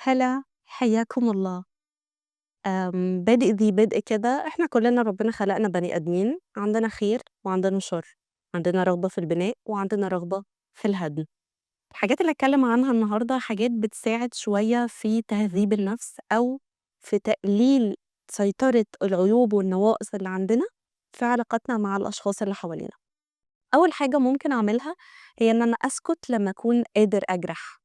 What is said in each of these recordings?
هلا، حياكم الله. بادئ ذي بدء كده، إحنا كلنا ربنا خلقنا بني آدمين، عندنا خير وعندنا شر، عندنا رغبة في البناء وعندنا رغبة في الهدم. الحاجات اللي هاتكلم عنها النهارده حاجات بتساعد شوية في تهذيب النفس أو في تقليل سيطرة العيوب والنواقص اللي عندنا في علاقاتنا مع الأشخاص اللي حوالينا. أول حاجة ممكن أعملها هي إن أنا أسكت لما أكون قادر أجرح.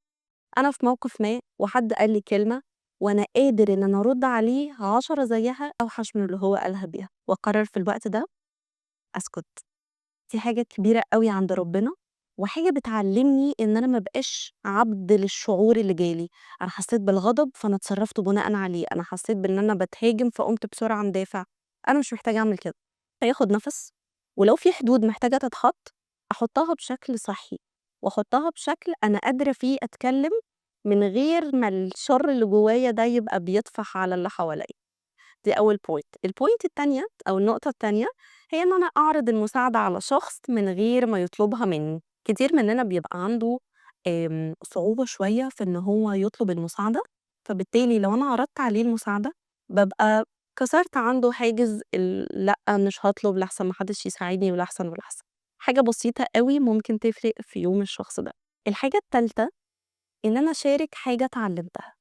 أنا في موقف ما وحد قال لي كلمة وأنا قادر إن أنا أرد عليه 10 زيها أوحش من اللي هو قالها بيها، وأقرر في الوقت ده أسكت. دي حاجة كبيرة أوي عند ربنا، وحاجة بتعلمني إن أنا ما أبقاش عبد للشعور اللي جالي. أنا حسيت بالغضب فأنا اتصرفت بناءً عليه، أنا حسيت بإن أنا باتهاجم فقمت بسرعة مدافع. أنا مش محتاجة أعمل كده. آخد نفس، ولو في حدود محتاجة تتحط أحطها بشكل صحي، وأحطها بشكل أنا قادرة فيه أتكلم من غير ما الشر اللي جوايا ده يبقى بيطفح على اللي حواليّا. دي أول point. الpoint التانية أو النقطة التانية هي إن أنا أعرض المساعدة على شخص من غير ما يطلبها منّي. كتير مننا بيبقى عنده صعوبة شوية في إن هو يطلب المساعدة، فبالتالي لو أنا عرضت عليه المساعدة بابقى كسرت عنده حاجز لأ مش هاطلب لأحسن ما حدش يساعدني ولأحسن ولأحسن. حاجة بسيطة أوي ممكن تفرق في يوم الشخص ده. الحاجة التالتة إن أنا أشارك حاجة اتعلمتها.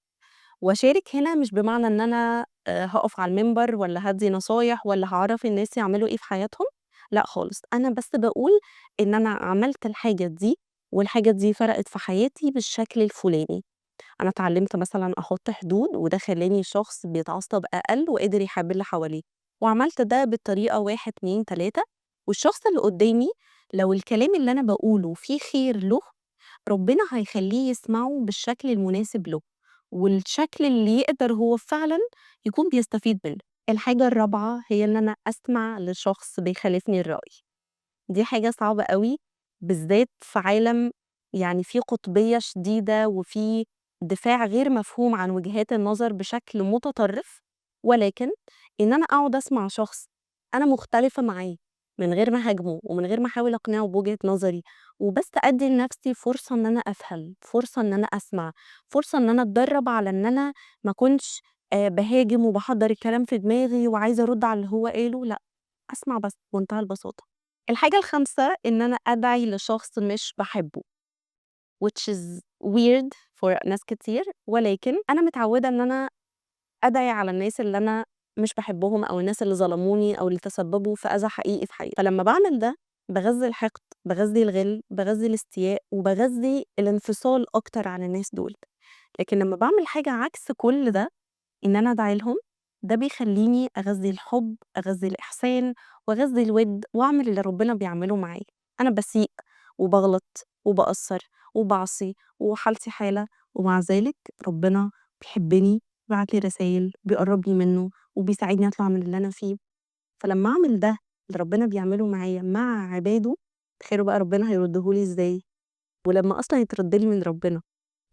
وأشارك هنا مش بمعنى إن أنا هاقف على المنبر والّا هادّي نصايح والّا هاعرّف الناس يعملوا إيه في حياتهم، لأ خالص. أنا بس باقول إن أنا عملت الحاجة دي، والحاجة دي فرقت في حياتي بالشكل الفلاني. أنا اتعلمت مثلًا أحُط حدود وده خلّاني شخص بيتعصب أقل وقادر يحب اللي حواليه، وعملت ده بالطريقة 1، 2، 3. والشخص اللي قدّامي لو الكلام اللي أنا باقوله فيه خير له ربنا هيخلّيه يسمعه بالشكل المناسب له، والشكل اللي يقدر هو فعلًا يكون بيستفيد منه. الحاجة الرابعة هي إن أنا أسمع لشخص بيخالفني الرأي. دي حاجة صعبة أوي، بالذات في عالم يعني فيه قطبية شديدة وفيه دفاع غير مفهوم عن وجهات النظر بشكل متطرف، ولكن إن أنا أقعد أسمع شخص أنا مختلفة معاه من غير ما أهاجمه ومن غير ما أحاول أقنعه بوجهة نظري، وبس أدّي لنفسي فرصة إن أنا أفهم، فرصة إن أنا أسمع، فرصة إن أنا أتدرب على إن أنا ما أكونش باهاجم وباحضّر الكلام في دماغي وعايزة أرُد على اللي هو قاله، لأ، أسمع بس بمنتهى البساطة. الحاجة الخامسة إن أنا أدعي لشخص مش باحبه which is weird for ناس كتير، ولكن أنا متعودة إن أنا أدعي على الناس اللي أنا مش باحبهم أو الناس اللي ظلموني أو اللي تسببوا في أذى حقيقي في حياتي. فلمّا باعمل ده باغذّي الحقد، باغذّي الغِل، باغذّي الاستياء، وباغذّي الانفصال أكتر عن الناس دول. لكن لمّا باعمل حاجة عكس كل ده إن أنا أدعي لهم، ده بيخلّيني أغذّي الحُب، أغذّي الإحسان، وأغذّي الوِد، وأعمل اللي ربنا بيعمله معايا. أنا باسيء وباغلط وباقصّر وباعصي وحالتي حالة، ومع ذلك ربنا بيحبّني، بيبعت لي رسايل، بيقرّبني منّه، وبيساعدني أطلع من اللي أنا فيه. فلمّا أعمل ده اللي ربنا بيعمله معايا مع عباده، تخيلوا بقى ربنا هيرُدّه لي إزاي، ولمّا أصلًا يترد لي من ربنا،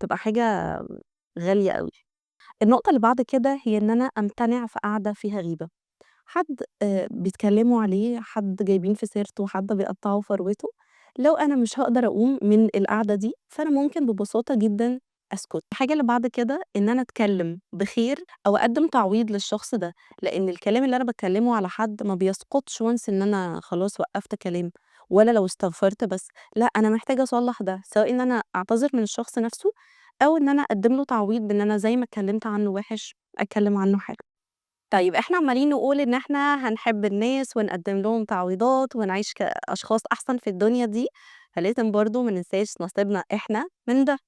تبقى حاجة غالية أوي. النقطة اللي بعد كده هي إن أنا أمتنع في قعدة فيها غيبة. حد بيتكلموا عليه، حد جايبين في سيرته، حد بيقطّعوا فروته، لو أنا مش هاقدر أقوم من القعدة دي، فأنا ممكن ببساطة جدًا أسكت. الحاجة اللي بعد كده إن أنا أتكلم بخير أو أقدّم تعويض للشخص ده، لإن الكلام اللي أنا باتكلمه على حد ما بيسقطش once إن أنا خلاص وقّفت كلام، ولا لو استغفرت بس. لأ، أنا محتاجة أصلّح ده، سواء إن أنا أعتذر من الشخص نفسه أو إن أنا أقدّم له تعويض بإن أنا زي ما اتكلمت عنه وِحِش، أتكلم عنه حلو. طيب إحنا عمّالين نقول إن إحنا هنحب الناس ونقدّم لهم تعويضات ونعيش كأشخاص أحسن في الدنيا دي، فلازم برضه ما ننساش نصيبنا إحنا من ده.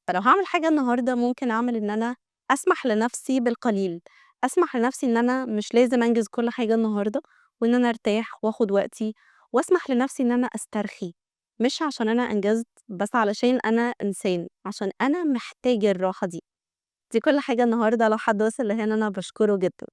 فلو هاعمل حاجة النهارده ممكن أعمل إن أنا أسمح لنفسي بالقليل، أسمح لنفسي إن أنا مش لازم أنجز كل حاجة النهارده، وإن أنا أرتاح وآخد وقتي، وأسمح لنفسي إن أنا أسترخي، مش عشان أنا أنجزت، بس علشان أنا إنسان، عشان أنا محتاجة الراحة دي. دي كل حاجة النهارده، لو حد وصل لهنا أنا باشكره جدًا.